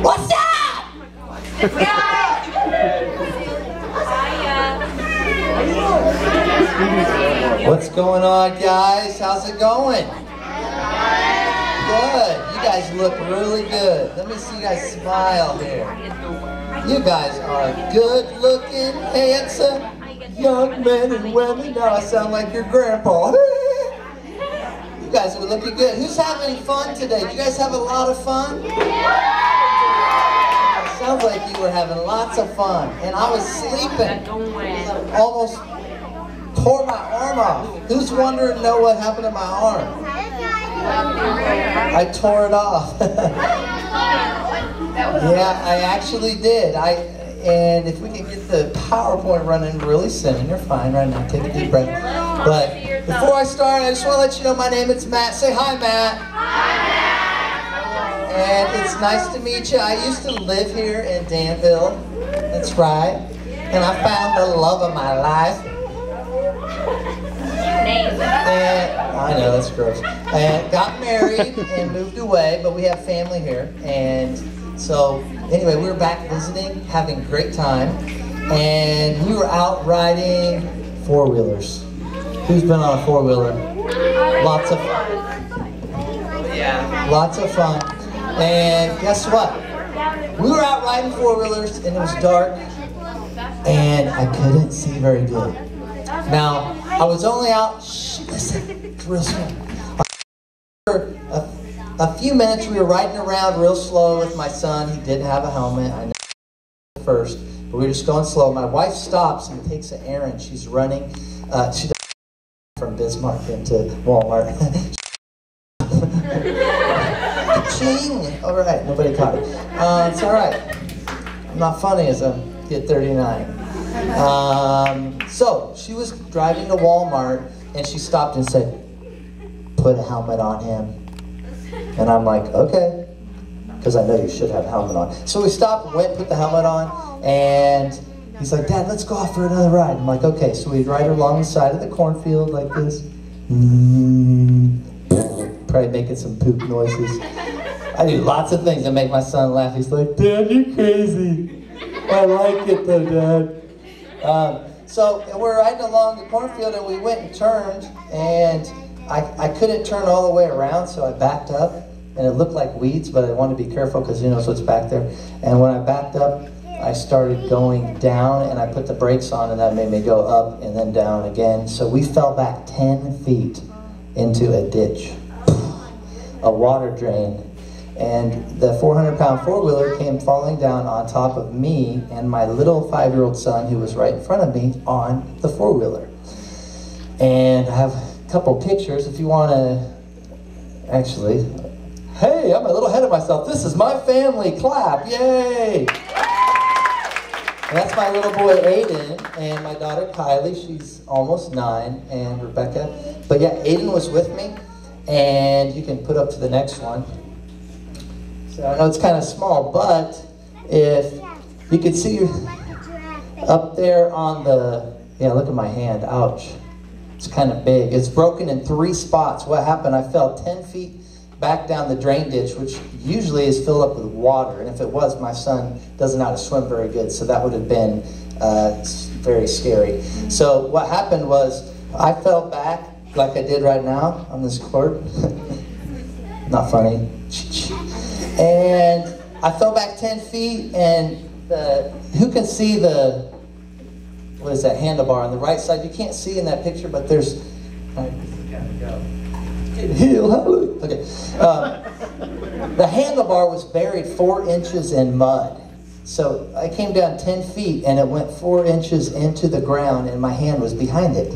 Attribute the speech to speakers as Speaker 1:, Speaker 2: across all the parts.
Speaker 1: What's up? What's going on, guys? How's it going? Good. You guys look really good. Let me see you guys smile here. You guys are good-looking, handsome young men and women. Now I sound like your grandpa. You guys are looking good. Who's having fun today? Did you guys have a lot of fun? Sounds like you were having lots of fun. And I was sleeping. Almost tore my arm off. Who's wondering what happened to my arm? I tore it off. Yeah, I actually did. And if we can get the PowerPoint running really soon, you're fine right now. Take a deep breath. But before I start, I just want to let you know my name is Matt. Say hi, Matt. Hi, Matt. And it's nice to meet you. I used to live here in Danville. That's right. And I found the love of my life. And I know, that's gross. And got married and moved away, but we have family here. And so, anyway, we were back visiting, having a great time. And we were out riding four-wheelers. Who's been on a four-wheeler? Lots of fun. Yeah. Lots of fun. And guess what? We were out riding four-wheelers, and it was dark. And I couldn't see very good. Now, I was only out, listen, it's real slow. For a few minutes, we were riding around real slow with my son. He did have a helmet. I know first, but we were just going slow. My wife stops and takes an errand. She's running. She does from Bismarck into Walmart. Ching! All right, nobody caught it. It's all right. I'm not funny as I get 39. So she was driving to Walmart and she stopped and said, "Put a helmet on him." And I'm like, okay, because I know you should have a helmet on. So we stopped, went, put the helmet on, and he's like, "Dad, let's go off for another ride." I'm like, okay. So we ride along the side of the cornfield like this. Probably making some poop noises. I do lots of things that make my son laugh. He's like, "Dad, you're crazy. I like it though, Dad." So we're riding along the cornfield and we went and turned, and I couldn't turn all the way around, so I backed up, and it looked like weeds, but I wanted to be careful because who knows what's back there. And when I backed up, I started going down, and I put the brakes on, and that made me go up and then down again. So we fell back 10 feet into a ditch, a water drain. And the 400-pound four-wheeler came falling down on top of me and my little 5-year-old son who was right in front of me on the four-wheeler. And I have a couple pictures if you want to actually. Hey, I'm a little ahead of myself. This is my family. Clap. Yay. And that's my little boy Aiden and my daughter Kylie. She's almost 9, and Rebecca. But yeah, Aiden was with me. And you can put up to the next one. So I know it's kind of small, but if you could see up there on the, yeah, look at my hand, ouch. It's kind of big. It's broken in 3 spots. What happened, I fell 10 feet back down the drain ditch, which usually is filled up with water. And if it was, my son doesn't know how to swim very good, so that would have been very scary. So what happened was I fell back like I did right now on this cord. Not funny. And I fell back 10 feet, and who can see the, what is that, handlebar on the right side? You can't see in that picture, but there's, okay. The handlebar was buried 4 inches in mud. So I came down 10 feet, and it went 4 inches into the ground, and my hand was behind it.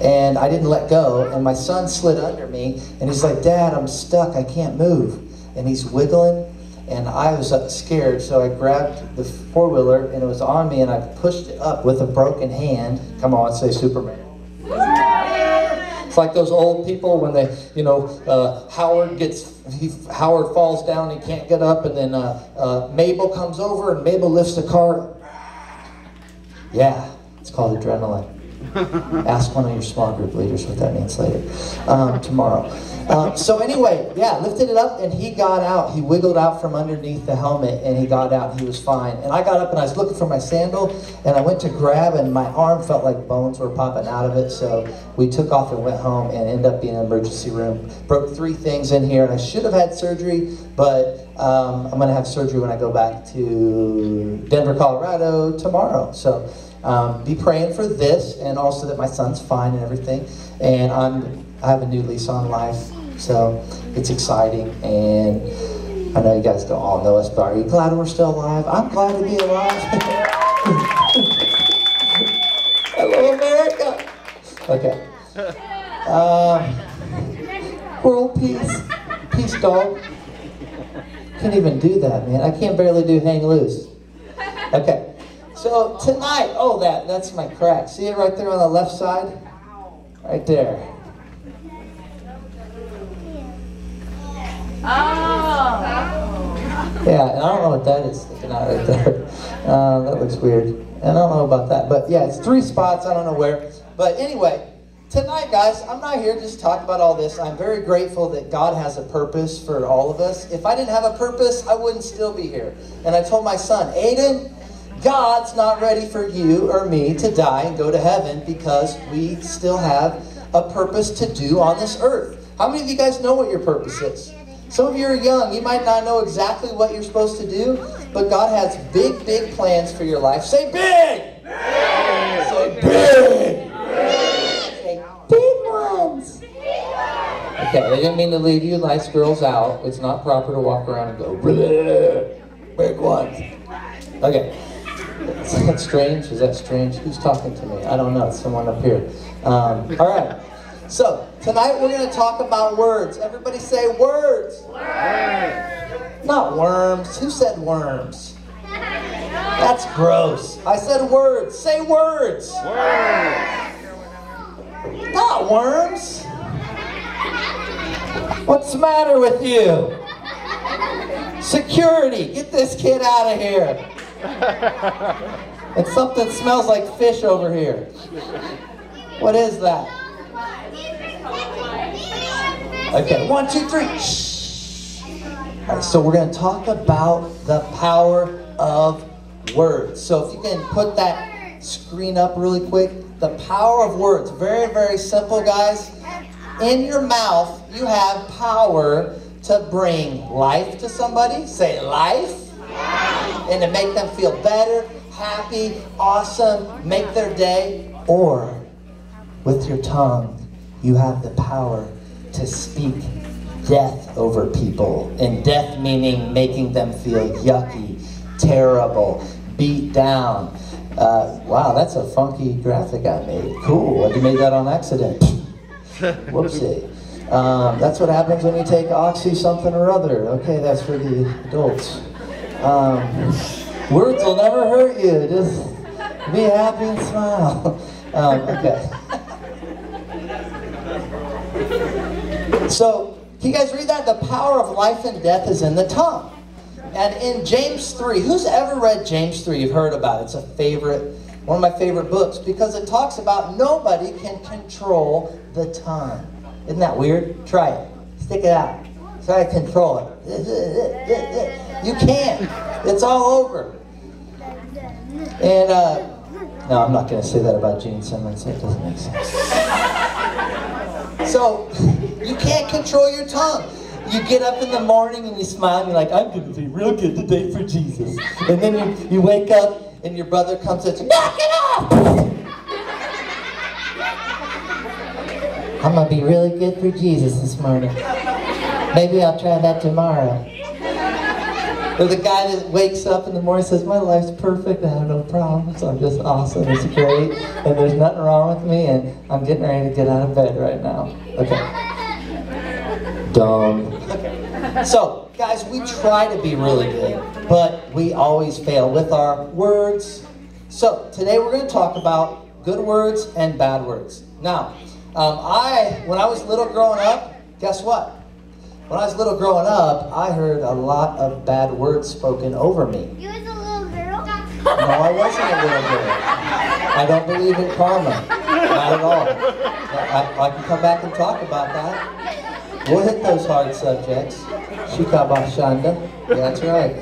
Speaker 1: And I didn't let go, and my son slid under me, and he's like, "Dad, I'm stuck, I can't move." And he's wiggling, and I was scared, so I grabbed the four-wheeler, and it was on me, and I pushed it up with a broken hand. Come on, say Superman. It's like those old people when they, you know, Howard falls down, he can't get up, and then Mabel comes over, and Mabel lifts the car. Yeah, it's called adrenaline. Ask one of your small group leaders what that means later, tomorrow. So anyway, yeah, lifted it up and he got out. He wiggled out from underneath the helmet and he got out. He was fine. And I got up and I was looking for my sandal and I went to grab and my arm felt like bones were popping out of it. So we took off and went home and ended up being in an emergency room. Broke 3 things in here and I should have had surgery, but I'm going to have surgery when I go back to Denver, Colorado tomorrow. So be praying for this and also that my son's fine and everything. And I have a new lease on life, so it's exciting. And I know you guys don't all know us, but are you glad we're still alive? I'm glad to be alive. Hello, America. Okay. World peace. Peace, dog. Can't even do that, man. I can't barely do hang loose. Okay. So tonight, oh, that's my crack. See it right there on the left side? Right there.
Speaker 2: Oh.
Speaker 1: Yeah, and I don't know what that is sticking out right there. That looks weird. And I don't know about that. But yeah, it's 3 spots. I don't know where. But anyway, tonight, guys, I'm not here just to talk about all this. I'm very grateful that God has a purpose for all of us. If I didn't have a purpose, I wouldn't still be here. And I told my son, Aiden, God's not ready for you or me to die and go to heaven because we still have a purpose to do on this earth. How many of you guys know what your purpose is? Some of you are young. You might not know exactly what you're supposed to do, but God has big, big plans for your life. Say big! Big! Say big! Big! Say big ones! Okay, I didn't mean to leave you nice girls out. It's not proper to walk around and go, big ones. Okay. Is that strange? Is that strange? Who's talking to me? I don't know. It's someone up here. All right. So, tonight we're going to talk about words. Everybody say words. Words. Not worms. Who said worms? That's gross. I said words. Say words. Words. Not worms. What's the matter with you? Security. Get this kid out of here. And something smells like fish over here. What is that? Okay, 1, 2, 3. Shh. All right, so we're going to talk about the power of words. So if you can put that screen up really quick. The power of words. Very, very simple, guys. In your mouth, you have power to bring life to somebody. Say life. And to make them feel better, happy, awesome, make their day. Or with your tongue, you have the power to speak death over people. And death meaning making them feel yucky, terrible, beat down. Wow, that's a funky graphic I made. Cool, you made that on accident. Whoopsie. That's what happens when you take oxy something or other. Okay, that's for the adults. Words will never hurt you. Just be happy and smile. Okay. So, can you guys read that? The power of life and death is in the tongue. And in James 3, who's ever read James 3? You've heard about it. It's a favorite, one of my favorite books because it talks about nobody can control the tongue. Isn't that weird? Try it. Stick it out. Try to control it. You can't. It's all over. And, no, I'm not going to say that about Gene Simmons. That doesn't make sense. So, you can't control your tongue. You get up in the morning and you smile and you're like, I'm going to be real good today for Jesus. And then you wake up and your brother comes and says, knock it off! I'm going to be really good for Jesus this morning. Maybe I'll try that tomorrow. Or the guy that wakes up in the morning and says, my life's perfect, I have no problems, I'm just awesome, it's great, and there's nothing wrong with me, and I'm getting ready to get out of bed right now. Okay. Dumb. Okay. So, guys, we try to be really good, but we always fail with our words. So, today we're going to talk about good words and bad words. Now, when I was little growing up, guess what? When I was little growing up, I heard a lot of bad words spoken over me.
Speaker 2: You was a little girl?
Speaker 1: No, I wasn't a little girl. I don't believe in karma. Not at all. I can come back and talk about that. We'll hit those hard subjects. Shikabashanda. Yeah, that's right.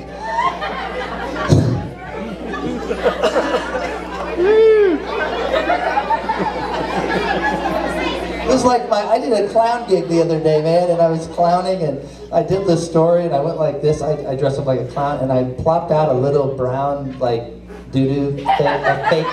Speaker 1: It was like I did a clown gig the other day, man, and I was clowning, and I did this story, and I went like this. I dressed up like a clown, and I plopped out a little brown, like, doo-doo thing, a fake.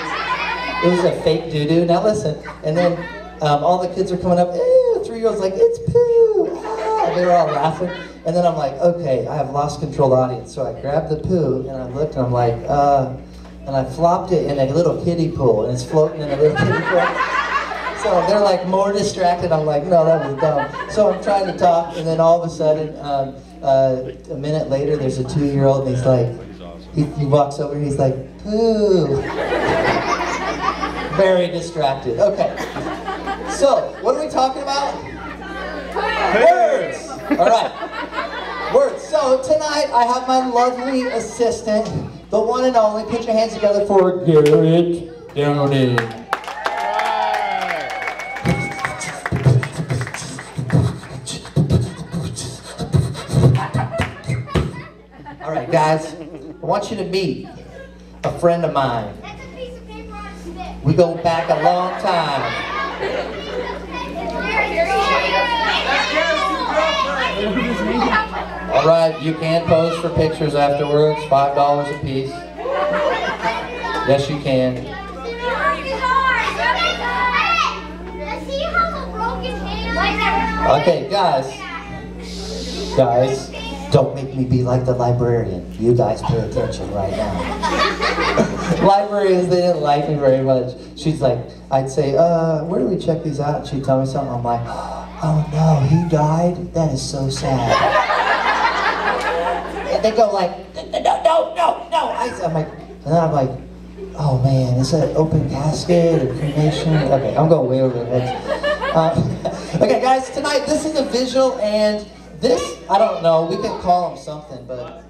Speaker 1: It was a fake doo-doo. Now listen, and then all the kids are coming up, ew, 3-year-olds like, it's poo, ah, they were all laughing. And then I'm like, okay, I have lost control of the audience. So I grabbed the poo, and I looked, and I'm like, and I flopped it in a little kiddie pool, and it's floating in a little kiddie pool. So they're like more distracted. I'm like, no, that was dumb. So I'm trying to talk, and then all of a sudden, a minute later, there's a 2-year-old, and he's like, he walks over, and he's like, poo. Very distracted. Okay. So, what are we talking about? Words. All right. Words. So tonight, I have my lovely assistant, the one and only. Put your hands together for Garrett Downey. All right, guys, I want you to meet a friend of mine. We go back a long time. All right, you can pose for pictures afterwards, $5 a piece. Yes, you can. Okay, guys, don't make me be like the librarian. You guys pay attention right now. Librarians, they didn't like me very much. She's like, I'd say, where do we check these out? She'd tell me something. I'm like, oh no, he died? That is so sad. And they go like, no. I'm like, and then I'm like, oh man, is that open casket or cremation? Okay, I'm going way over the heads. Okay, guys, tonight, this is a visual, and this, I don't know, we can call him something, but...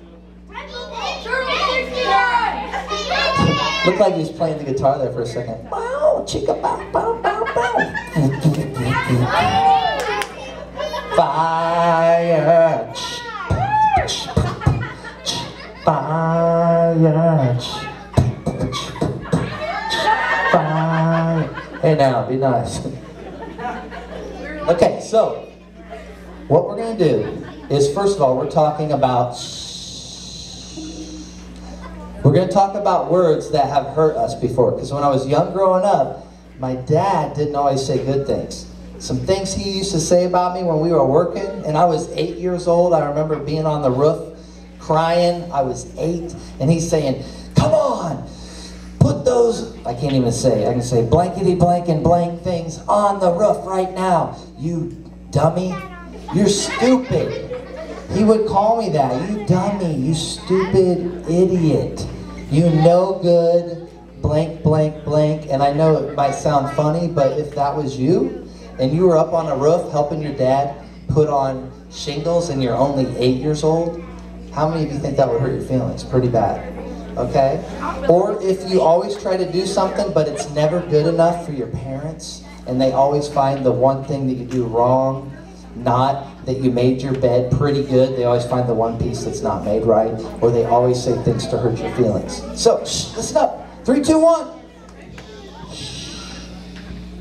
Speaker 1: Looked like he was playing the guitar there for a second. Bow, chicka, bow, bow, bow, bow. Fire. Fire. Fire. Hey now, be nice. Okay, so, what we're going to do is, first of all, we're talking about words that have hurt us before. Because when I was young growing up, my dad didn't always say good things. Some things he used to say about me when we were working, and I was 8 years old. I remember being on the roof crying. I was 8, and he's saying, come on, put those, I can't even say, I can say blankety blank and blank things on the roof right now. You dummy. You're stupid. He would call me that. You dummy. You stupid idiot. You no good, blank, blank, blank. And I know it might sound funny, but if that was you, and you were up on a roof helping your dad put on shingles and you're only 8 years old, how many of you think that would hurt your feelings? Pretty bad. Okay? Or if you always try to do something, but it's never good enough for your parents, and they always find the one thing that you do wrong, not that you made your bed pretty good, they always find the one piece that's not made right, or they always say things to hurt your feelings. So, listen up. 3, 2, 1.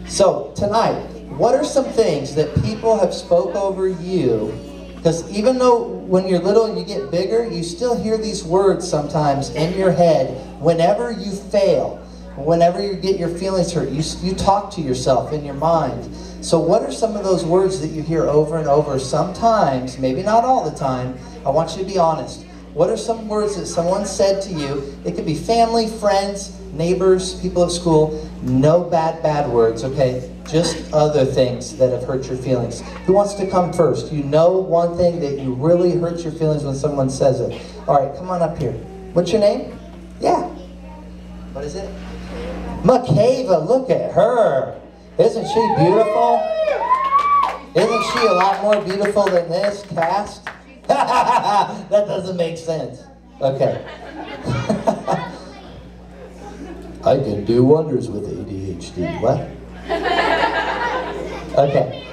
Speaker 1: So, tonight, what are some things that people have spoke over you? Because even though when you're little and you get bigger, you still hear these words sometimes in your head whenever you fail. Whenever you get your feelings hurt, you talk to yourself in your mind. So what are some of those words that you hear over and over? Sometimes, maybe not all the time, I want you to be honest. What are some words that someone said to you? It could be family, friends, neighbors, people at school. No bad words, okay? Just other things that have hurt your feelings. Who wants to come first? You know one thing that you really hurt your feelings when someone says it. All right, come on up here. What's your name? Yeah. What is it? Makava, look at her. Isn't she beautiful? Isn't she a lot more beautiful than this cast? That doesn't make sense. Okay. I can do wonders with ADHD. What? Okay.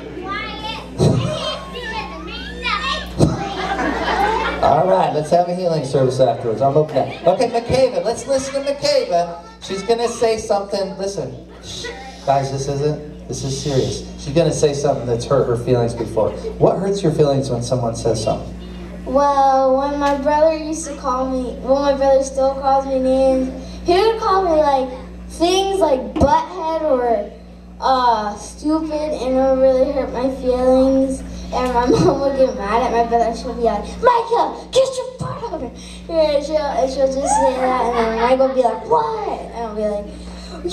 Speaker 1: All right, let's have a healing service afterwards. I'm open that. Okay, McCabe, let's listen to McCabe. She's going to say something. Listen, shh, guys, this is serious. She's going to say something that's hurt her feelings before. What hurts your feelings when someone says something?
Speaker 2: Well, when my brother used to call me, well, my brother still calls me names, he would call me like things like butthead or stupid, and it would really hurt my feelings. And my mom would get mad at my brother. She'll be like, Michael, get your butt over here. And she'll just say that, and then Michael would be like, what? And I'll be like,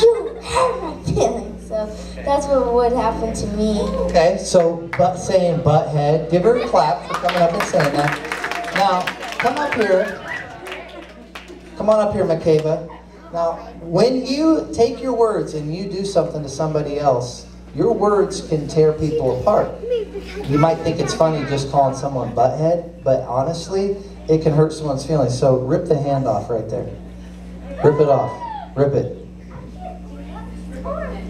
Speaker 2: you hurt my feelings. So that's what would happen to me.
Speaker 1: Okay, so saying butthead, give her a clap for coming up and saying that. Now, come up here. Come on up here, McCabe. Now, when you take your words and you do something to somebody else, your words can tear people apart. You might think it's funny just calling someone butthead, but honestly, it can hurt someone's feelings. So rip the hand off right there. Rip it off. Rip it.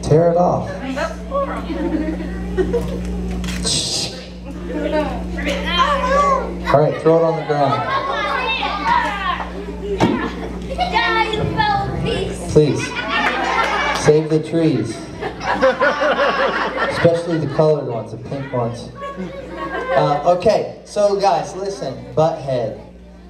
Speaker 1: Tear it off. All right, throw it on the ground. Please, save the trees. Especially the colored ones, the pink ones. Okay, so guys, listen, butthead.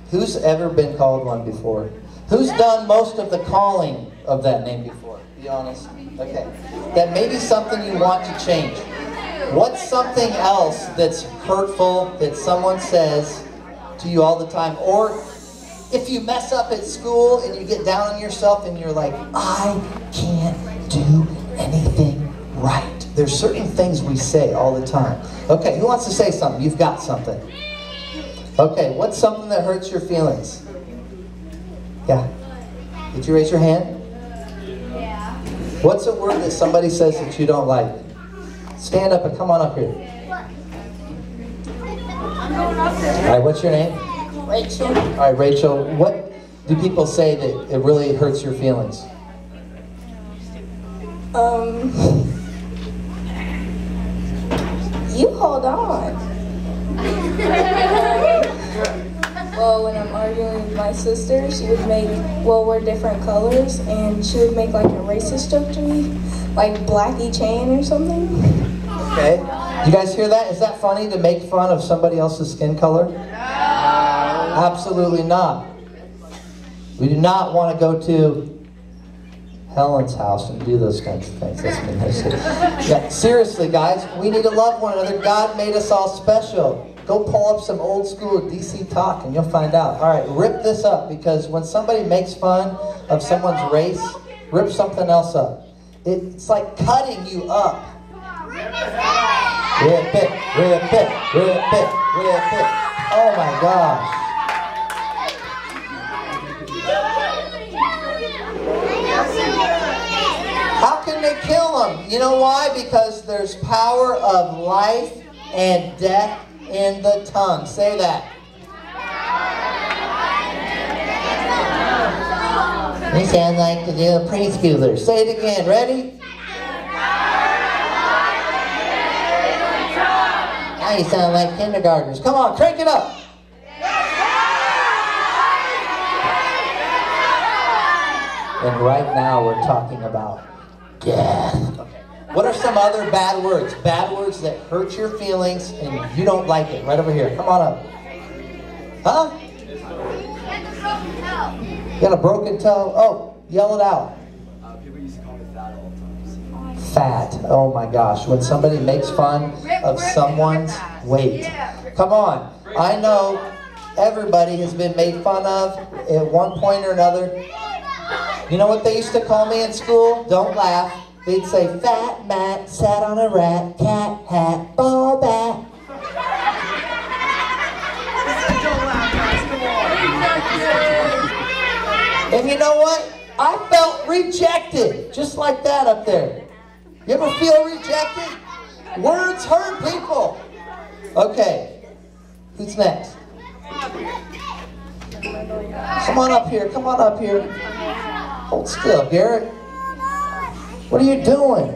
Speaker 1: Who's ever been called one before? Who's done most of the calling of that name before? Be honest. Okay. That may be something you want to change. What's something else that's hurtful that someone says to you all the time? Or if you mess up at school and you get down on yourself and you're like, I can't do anything right. There's certain things we say all the time. Okay, who wants to say something? You've got something. Okay, what's something that hurts your feelings? Yeah. Did you raise your hand?
Speaker 2: Yeah.
Speaker 1: What's a word that somebody says that you don't like? Stand up and come on up here. All right, what's your name?
Speaker 2: Rachel.
Speaker 1: All right, Rachel, what do people say that it really hurts your feelings?
Speaker 3: You hold on. Well, when I'm arguing with my sister, she would make, well, we're different colors, and she would make like a racist joke to me, like Blackie Chain or something.
Speaker 1: Okay. You guys hear that? Is that funny to make fun of somebody else's skin color? No. Absolutely not. We do not want to go to Helen's house and do those kinds of things. That's been yeah, seriously, guys, we need to love one another. God made us all special. Go pull up some old school DC talk and you'll find out. All right, rip this up, because when somebody makes fun of someone's race, rip something else up. It's like cutting you up. Rip it, rip it, rip it, rip it. Oh my gosh. How can they kill them? You know why? Because there's power of life and death in the tongue. Say that. You sound like the little preschooler. Say it again. Ready? Now you sound like kindergartners. Come on, crank it up. And right now we're talking about death. Okay. What are some other bad words? Bad words that hurt your feelings and you don't like it. Right over here. Come on up. Huh? You got a broken toe? Oh, yell it out.
Speaker 4: People used to call me fat all the time.
Speaker 1: Fat. Oh my gosh. When somebody makes fun of someone's weight. Come on. I know everybody has been made fun of at one point or another. You know what they used to call me in school? Don't laugh. They'd say, Fat Matt sat on a rat, cat hat, ball bat. And you know what? I felt rejected, just like that up there. You ever feel rejected? Words hurt people. Okay, who's next? Come on up here, come on up here. Hold still, Garrett. What are you doing?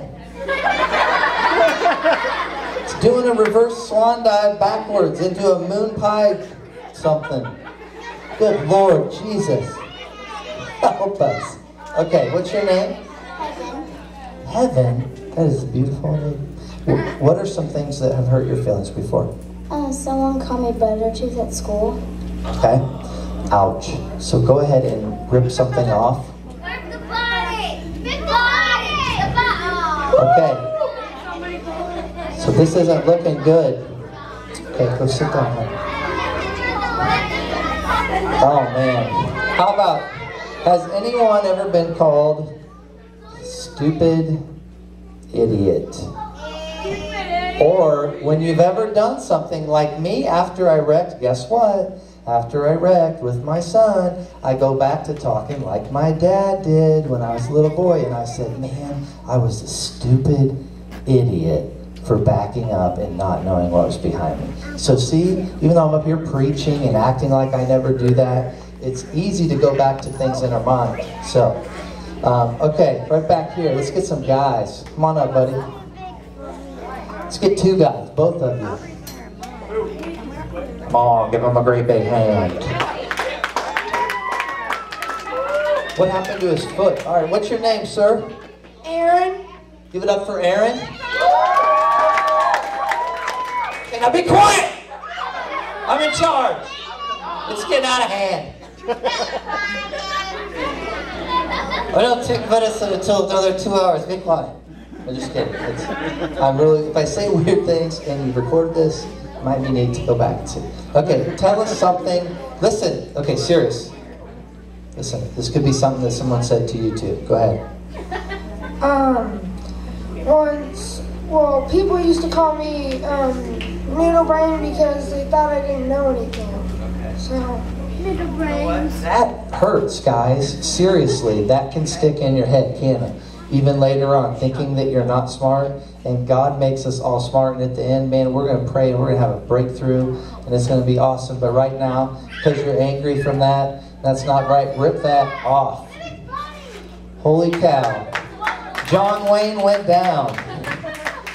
Speaker 1: It's doing a reverse swan dive backwards into a moon pie something. Good Lord, Jesus. Help us. Okay, what's your name?
Speaker 2: Heaven.
Speaker 1: Heaven? That is a beautiful name. What are some things that have hurt your feelings before?
Speaker 2: Someone called me Buttertooth at school.
Speaker 1: Okay. Ouch. So go ahead and rip something off.
Speaker 2: Where's the body? The body! The body!
Speaker 1: Okay. So this isn't looking good. Okay, go sit down. Oh man. How about, has anyone ever been called stupid idiot? Or when you've ever done something like me after I wrecked, guess what? After I wrecked with my son, I go back to talking like my dad did when I was a little boy. And I said, man, I was a stupid idiot for backing up and not knowing what was behind me. So see, even though I'm up here preaching and acting like I never do that, it's easy to go back to things in our mind. So, okay, right back here, let's get some guys. Come on up, buddy. Let's get two guys, both of you. Come on, give them a great big hand. What happened to his foot? All right, what's your name, sir?
Speaker 2: Aaron.
Speaker 1: Give it up for Aaron. Okay, now be quiet. I'm in charge. It's getting out of hand. I don't take medicine until another 2 hours. Be quiet. I'm just kidding. I'm really, if I say weird things and you record this, might be need to go back and see. Okay, tell us something. Listen, okay, serious. Listen, this could be something that someone said to you too. Go ahead.
Speaker 5: Once, well, people used to call me Noodle Brain because they thought I didn't know anything. So, Noodle Brain.
Speaker 1: That hurts, guys. Seriously, that can stick in your head, can't it? Even later on, thinking that you're not smart, and God makes us all smart, and at the end, man, we're going to pray and we're going to have a breakthrough, and it's going to be awesome. But right now, because you're angry from that, that's not right. Rip that off. Holy cow. John Wayne went down.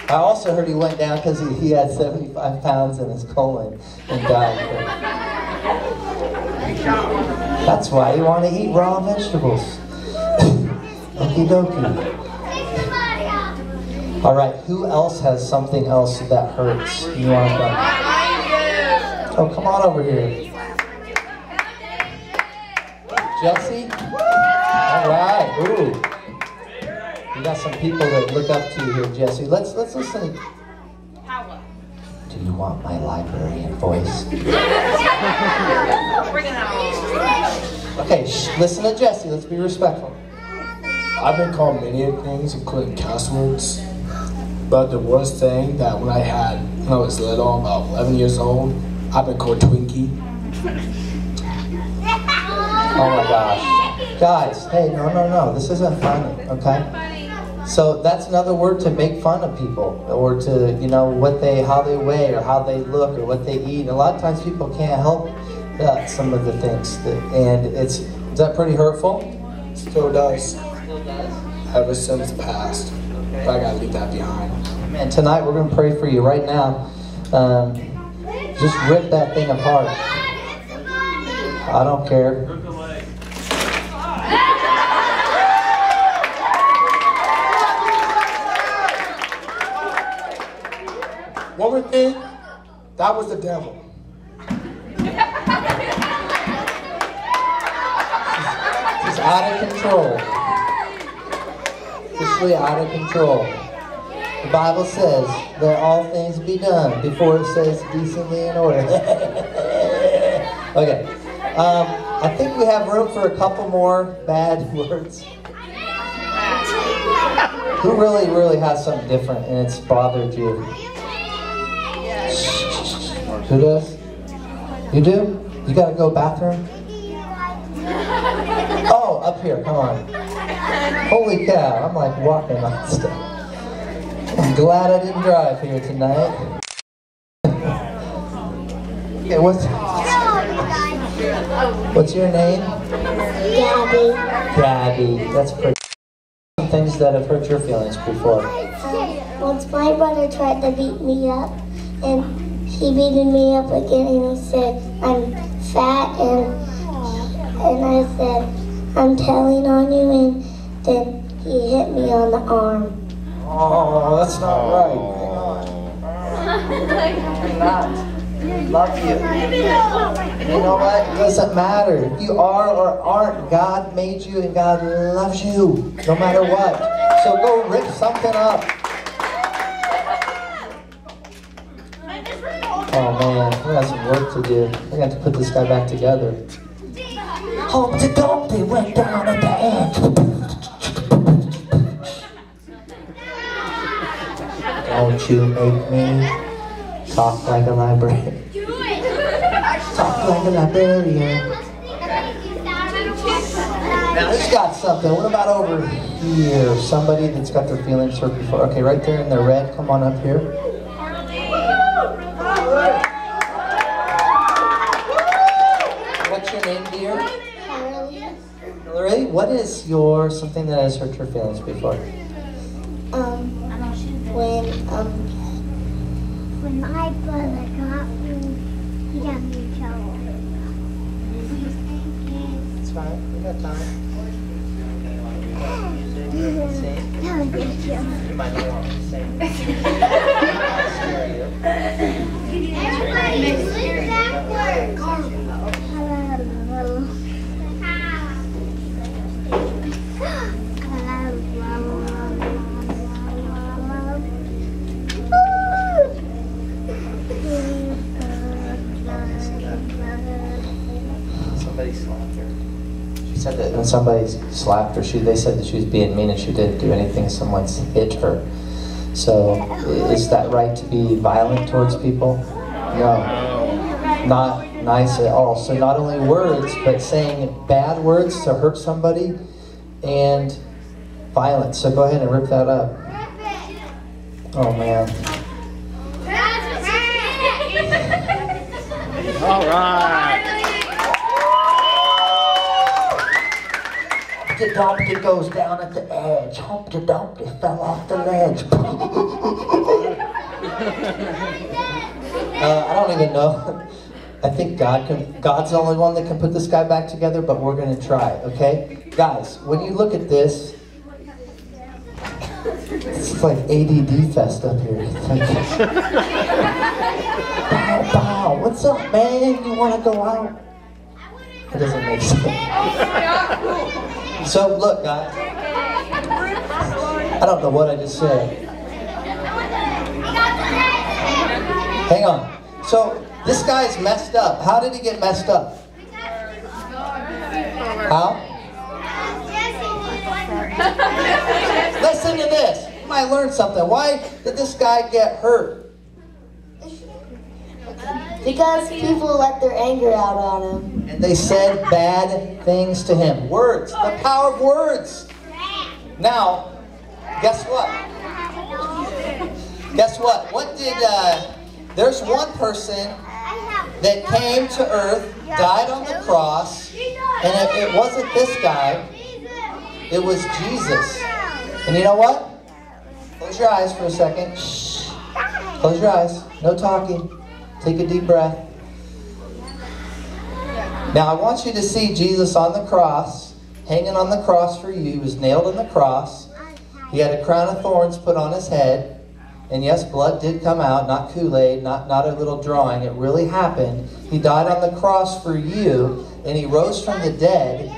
Speaker 1: I also heard he went down because he had 75 pounds in his colon and died. That's why you want to eat raw vegetables. Okie dokie. All right, who else has something else that hurts? You want to? Oh, come on over here. Jesse? All right, ooh. You got some people that look up to you here, Jesse. Let's listen. Do you want my librarian voice? Okay, listen to Jesse. Let's be respectful.
Speaker 6: I've been called many things, including cuss words. But the worst thing that when I was little, about 11 years old, I've been called Twinkie.
Speaker 1: Oh my gosh. Guys, hey, no. This isn't funny, okay? So that's another word to make fun of people, or to, how they weigh, or how they look, or what they eat. And a lot of times people can't help some of the things. Is that pretty hurtful?
Speaker 6: Still does. Ever since past. But I gotta leave that behind.
Speaker 1: Man, tonight we're gonna pray for you right now. Just rip that thing apart. I don't care.
Speaker 6: One more thing, that was the devil.
Speaker 1: It's out of control. Officially out of control. The Bible says, let all things be done before it says decently in order. Okay. I think we have room for a couple more bad words. Who really has something different and it's bothered you? Who does? You do? You gotta go bathroom? Oh, up here, come on. Holy cow, I'm like walking on stuff. I'm glad I didn't drive here tonight. Okay, what's your name?
Speaker 2: Gabby.
Speaker 1: Gabby. That's pretty. Some things that have hurt your feelings before.
Speaker 2: Once my brother tried to beat me up, and he beat me up again, and he said I'm fat, and I said I'm telling on you, and then he hit me on the arm.
Speaker 1: Oh, that's not right. Hang on. Love you. You know what? It doesn't matter. If you are or aren't, God made you and God loves you no matter what. So go rip something up. Oh man, we got some work to do. We got to put this guy back together. Humpty Dumpty went down at the edge. Don't you make me talk like a librarian. Talk like a librarian. Now who's got something? What about over here? Somebody that's got their feelings hurt before. Okay, right there in the red. Come on up here. What's your name, dear? Hillary. What is your something that has hurt your feelings before?
Speaker 2: When my brother got me, he got me in trouble.
Speaker 1: It's fine. We got time. You might not want to say.
Speaker 2: Everybody, listen backward.
Speaker 1: Somebody slapped her. She said that when somebody slapped her, they said that she was being mean and she didn't do anything. Someone hit her. So, is that right to be violent towards people? No. Not nice at all. So not only words, but saying bad words to hurt somebody and violence. So go ahead and rip that up. Oh man.
Speaker 7: All right.
Speaker 1: Humpty Dumpty goes down at the edge. Humpty Dumpty fell off the ledge. I don't even know. I think God's the only one that can put this guy back together, but we're going to try, okay? Guys, when you look at this, it's like ADD fest up here. It's like, bow, what's up, man? You want to go out? It doesn't make sense. So, look, guys. I don't know what I just said. Hang on. So, this guy's messed up. How did he get messed up? How? Listen to this. You might learn something. Why did this guy get hurt?
Speaker 2: Because people let their anger out on him.
Speaker 1: And they said bad things to him. Words. The power of words. Now, guess what? Guess what? What did... there's one person that came to earth, died on the cross, and it wasn't this guy, it was Jesus. And you know what? Close your eyes for a second. Shh. Close your eyes. No talking. Take a deep breath. Now I want you to see Jesus on the cross, hanging on the cross for you. He was nailed on the cross. He had a crown of thorns put on his head. And yes, blood did come out, not Kool-Aid, not a little drawing. It really happened. He died on the cross for you, and he rose from the dead.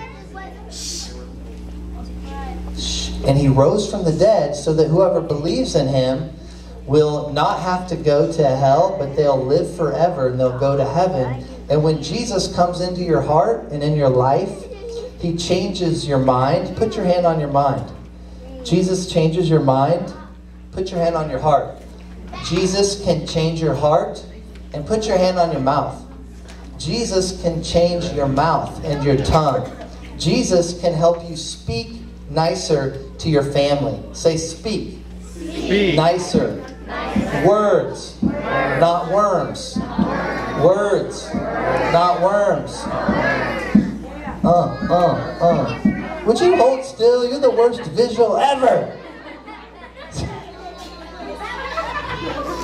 Speaker 1: And he rose from the dead so that whoever believes in him will not have to go to hell, but they'll live forever and they'll go to heaven. And when Jesus comes into your heart and in your life, he changes your mind. Put your hand on your mind. Jesus changes your mind. Put your hand on your heart. Jesus can change your heart. And put your hand on your mouth. Jesus can change your mouth and your tongue. Jesus can help you speak nicer to your family. Say speak.
Speaker 7: Speak.
Speaker 1: Nicer. Words, not worms. Words, not worms. Would you hold still? You're the worst visual ever.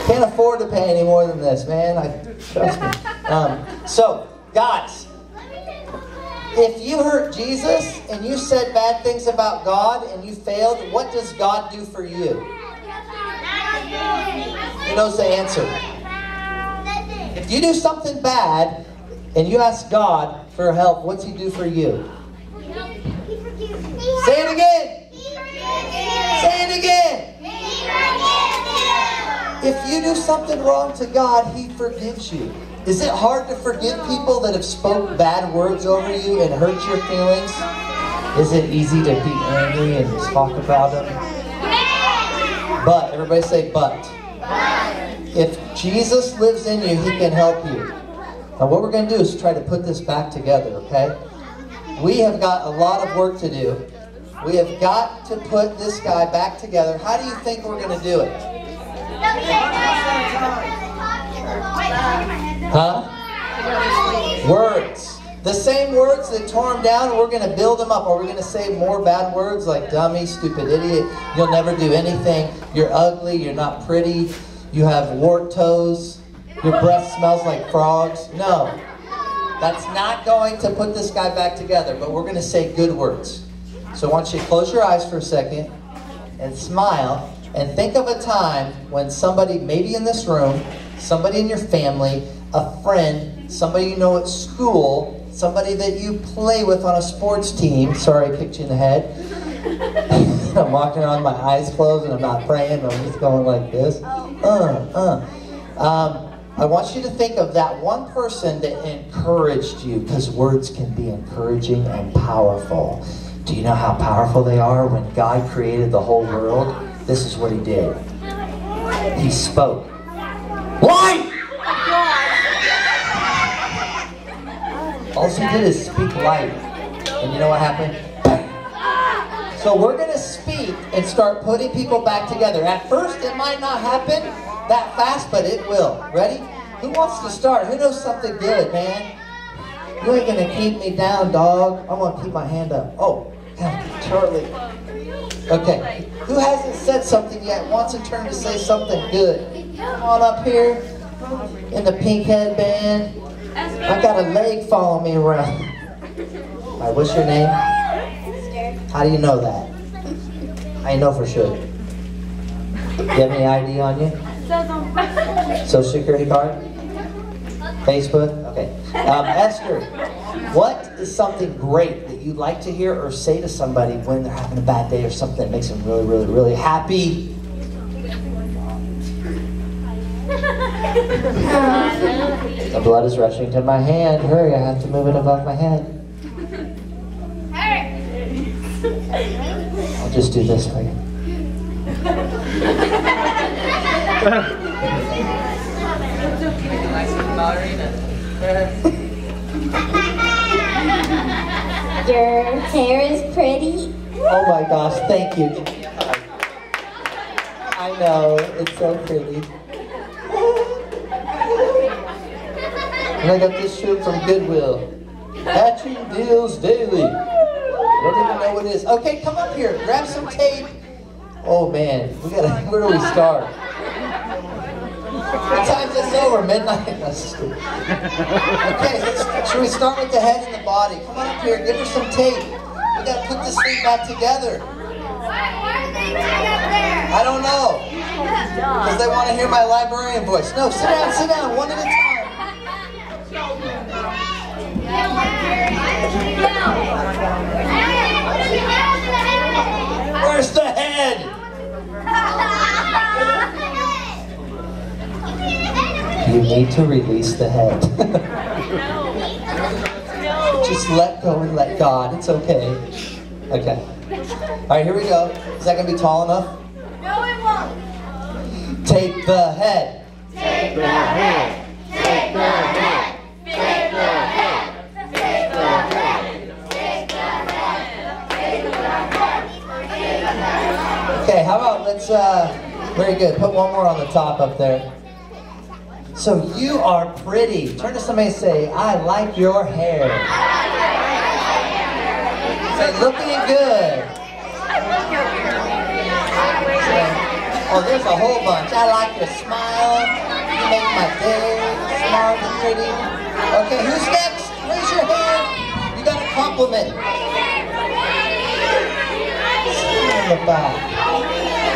Speaker 1: Can't afford to pay any more than this, man. Trust me. So, guys, if you hurt Jesus and you said bad things about God and you failed, what does God do for you? Who knows the answer? If you do something bad and you ask God for help, what's He do for you? Say it again. Say it again. If you do something wrong to God, He forgives you. Is it hard to forgive people that have spoke bad words over you and hurt your feelings? Is it easy to be angry and talk about them? But, everybody say but. If Jesus lives in you, He can help you. Now what we're going to do is try to put this back together, okay? We have got a lot of work to do. We have got to put this guy back together. How do you think we're going to do it? Huh? Words. The same words that tore him down, we're going to build them up. Or we're going to say more bad words like dummy, stupid idiot, you'll never do anything, you're ugly, you're not pretty, you have warped toes, your breath smells like frogs. No. That's not going to put this guy back together, but we're going to say good words. So I want you to close your eyes for a second and smile and think of a time when somebody, maybe in this room, somebody in your family, a friend, somebody you know at school, somebody that you play with on a sports team. Sorry, I kicked you in the head. I'm walking around with my eyes closed and I'm not praying, I'm just going like this. I want you to think of that one person that encouraged you, because words can be encouraging and powerful. Do you know how powerful they are? When God created the whole world, this is what He did. He spoke. Light! All He did is speak light. And you know what happened? So we're going to speak and start putting people back together. At first, it might not happen that fast, but it will. Ready? Who wants to start? Who knows something good, man? You ain't going to keep me down, dog. I'm going to keep my hand up. Oh, Charlie. Okay. Who hasn't said something yet? Wants a turn to say something good? Come on up here in the pink headband. I got a leg following me around. All right, what's your name? How do you know that? How you know for sure? Do you have any ID on you? Social Security card? Facebook? Okay. Esther, what is something great that you'd like to hear or say to somebody when they're having a bad day or something that makes them really, really, really happy? The blood is rushing to my hand. Hurry, I have to move it above my head. I'll just do this for you.
Speaker 2: Your hair is pretty.
Speaker 1: Oh my gosh, thank you. I know, it's so pretty. And I got this shirt from Goodwill. Hatching deals daily. I don't even know what it is. Okay, come up here. Grab some tape. Oh man, where do we start? What time's this over? Midnight? That's stupid. Okay, should we start with the head and the body? Come on up here, give her some tape. We gotta put this thing back together. I don't know. Because they want to hear my librarian voice. No, sit down, one at a time. Where's the head? You need to release the head. Just let go and let God. It's okay. Okay. All right, here we go. Is that going to be tall enough?
Speaker 2: No, it won't.
Speaker 1: Take the head.
Speaker 2: Take the head. Take the head. Take the head. Take the head. Take the head. Take the head.
Speaker 1: Okay, how about let's, very good. Put one more on the top up there. So you are pretty. Turn to somebody and say, I like your hair. Say, looking good. Oh, there's a whole bunch. I like your smile. You make my day. Smart and pretty. Okay, who's next? Raise your hand. You got a compliment. In the back.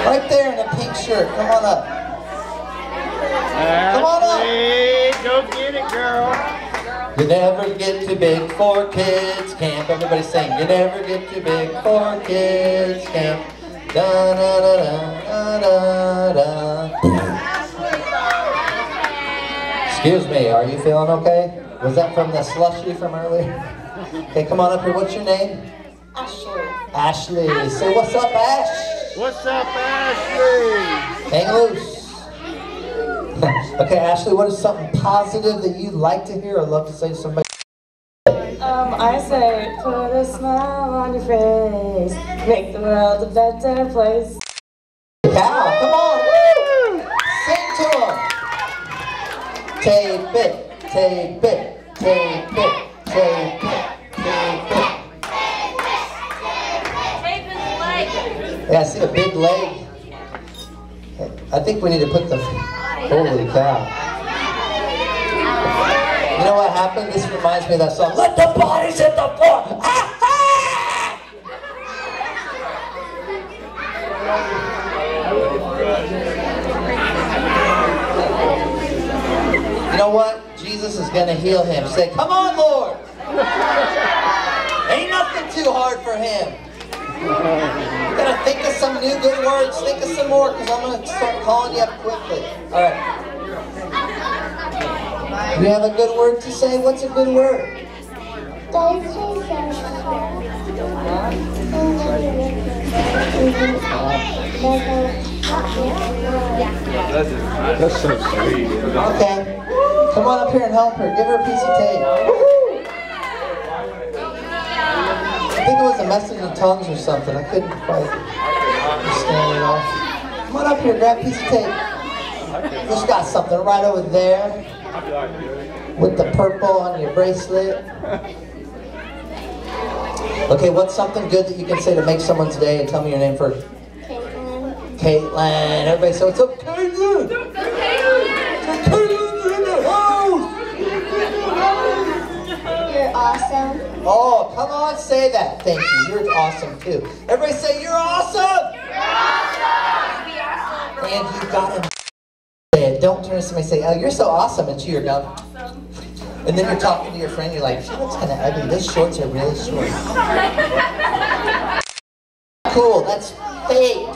Speaker 1: Right there in a pink shirt. Come on up. Come on up.
Speaker 7: Go get it, girl.
Speaker 1: You never get too big for kids camp. Everybody sing. You never get too big for kids camp. Da da da da da da. Excuse me, are you feeling okay? Was that from the slushy from earlier? Okay, come on up here. What's your name?
Speaker 2: Ashley.
Speaker 1: Ashley. Say what's up, Ash.
Speaker 7: What's up, Ashley?
Speaker 1: Hang loose. Okay, Ashley, what is something positive that you'd like to hear or love to say to somebody?
Speaker 3: I say, put a smile on your face, make the world a better place.
Speaker 1: Cow, come on, woo! Sing to them. Tape it, tape it, tape it, tape it, tape it. Yeah, I see a big leg. I think we need to put the, holy cow. You know what happened? This reminds me of that song, let the bodies hit the floor. Ah, ah! You know what? Jesus is going to heal him. Say, come on, Lord. Ain't nothing too hard for him. You're going to think of some new good words. Think of some more, because I'm going to start calling you up quickly. All right. You have a good word to say? What's a good word?
Speaker 7: That's so sweet.
Speaker 1: Okay. Come on up here and help her. Give her a piece of tape. I think it was a message in tongues or something. I couldn't quite understand it all. Come on up here, grab a piece of tape. Just got something right over there with the purple on your bracelet. Okay, what's something good that you can say to make someone's day? And tell me your name first.
Speaker 2: Caitlin.
Speaker 1: Caitlin. Everybody say, what's up, Caitlin? Caitlin's in the house.
Speaker 2: You're awesome.
Speaker 1: Oh, come on, say that. Thank you. You're awesome, too. Everybody say, you're awesome. You're awesome. And you got to say it. Don't turn to somebody and say, oh, you're so awesome. And you're going, and then you're talking to your friend. You're like, she looks kind of ugly. Those shorts are really short. Cool. That's fake.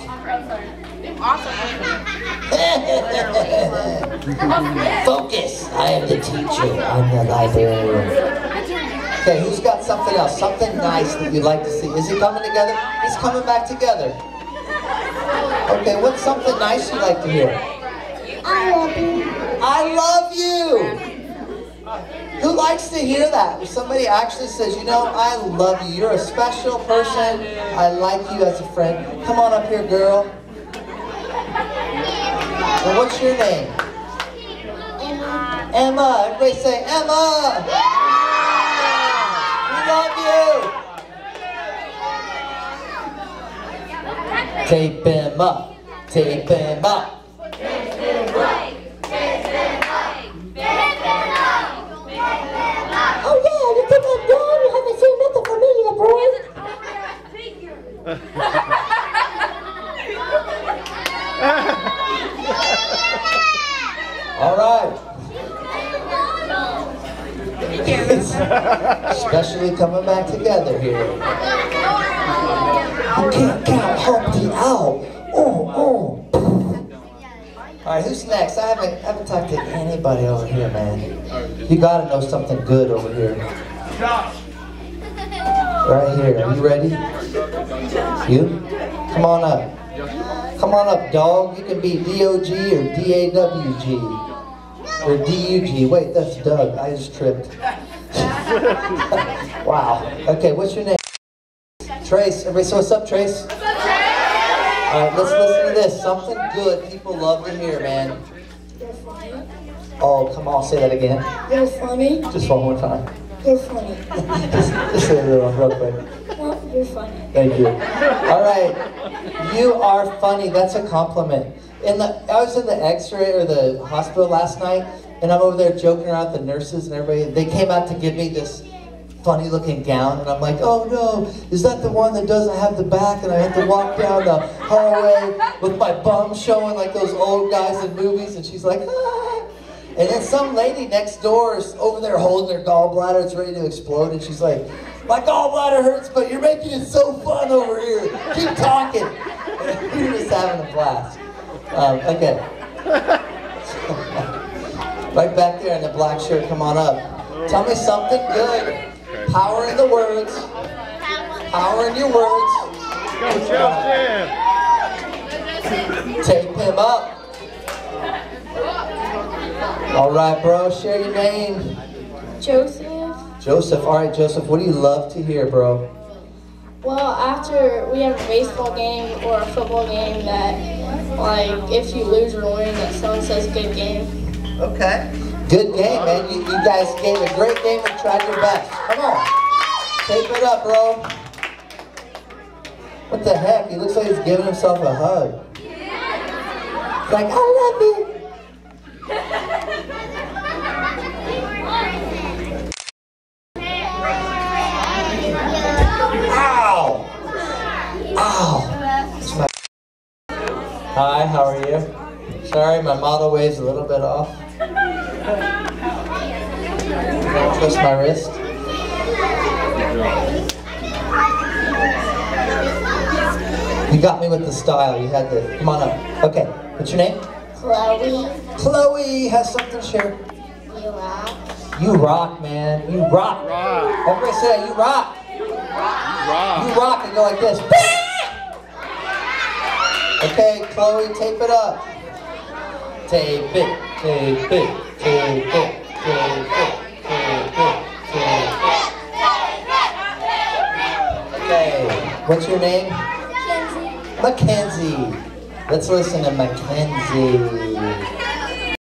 Speaker 1: Focus. I am the teacher. I'm the librarian. Okay, who's got something else? Something nice that you'd like to see. Is he coming together? He's coming back together. Okay, what's something nice you'd like to hear?
Speaker 2: I love you.
Speaker 1: I love you. Who likes to hear that? If somebody actually says, you know, I love you. You're a special person. I like you as a friend. Come on up here, girl. Well, what's your name?
Speaker 2: Emma.
Speaker 1: Emma. Everybody say, Emma. We love you. Tape him up. Tape him up. Oh yeah, you think I'm done? You haven't seen nothing from me yet, boy. All right. Especially coming back together here. You can't count Humpty out. Oh. All right, who's next? I haven't talked to anybody over here, man. You got to know something good over here. Right here. Are you ready? You? Come on up. Come on up, dog. You can be D-O-G or D-A-W-G. Or D-U-G. Wait, that's Doug. I just tripped. Wow. Okay, what's your name? Trace. Everybody say what's up, Trace? What's up, Trace? All right, let's listen to this. Something good people love to hear, man.
Speaker 5: You're funny.
Speaker 1: Oh, come on, say that again.
Speaker 5: You're funny.
Speaker 1: Just one more time.
Speaker 5: You're funny.
Speaker 1: Just say it real quick.
Speaker 5: Well,
Speaker 2: You're funny.
Speaker 1: Thank you. All right. You are funny. That's a compliment. I was in the X-ray or the hospital last night, and I'm over there joking around with the nurses and everybody. They came out to give me this funny looking gown, and I'm like, oh no, is that the one that doesn't have the back, and I have to walk down the hallway with my bum showing like those old guys in movies? And she's like, ah. And then some lady next door is over there holding their gallbladder. It's ready to explode, and she's like, my gallbladder hurts, but you're making it so fun over here. Keep talking. You're just having a blast. Okay. Right back there in the black shirt, come on up. Tell me something good. Power in the words. Power in your words.
Speaker 7: Go, Joseph.
Speaker 1: Tape him up. All right, bro, share your name.
Speaker 2: Joseph.
Speaker 1: Joseph, all right, Joseph, what do you love to hear, bro?
Speaker 2: Well, after we have a baseball game or a football game that, like, if you lose or win, that someone says good game.
Speaker 1: Okay. Good game, man. You guys gave a great game and tried your best. Come on. Tape it up, bro. What the heck? He looks like he's giving himself a hug. He's like, I love you. Ow! Ow! Hi, how are you? Sorry, my model wave's a little bit off. Don't twist my wrist. You got me with the style. You had the. Come on up. Okay. What's your name?
Speaker 2: Chloe.
Speaker 1: Chloe has something to share.
Speaker 2: You rock.
Speaker 1: You rock, man. You rock.
Speaker 7: Rock.
Speaker 1: Everybody say it. You rock.
Speaker 7: Rock.
Speaker 1: You rock and go like this. Okay, Chloe, tape it up. Tape it. Tape it. Tape it. Tape it. Tape it. Tape it. Okay. What's your name?
Speaker 2: Mackenzie.
Speaker 1: Mackenzie. Let's listen to Mackenzie.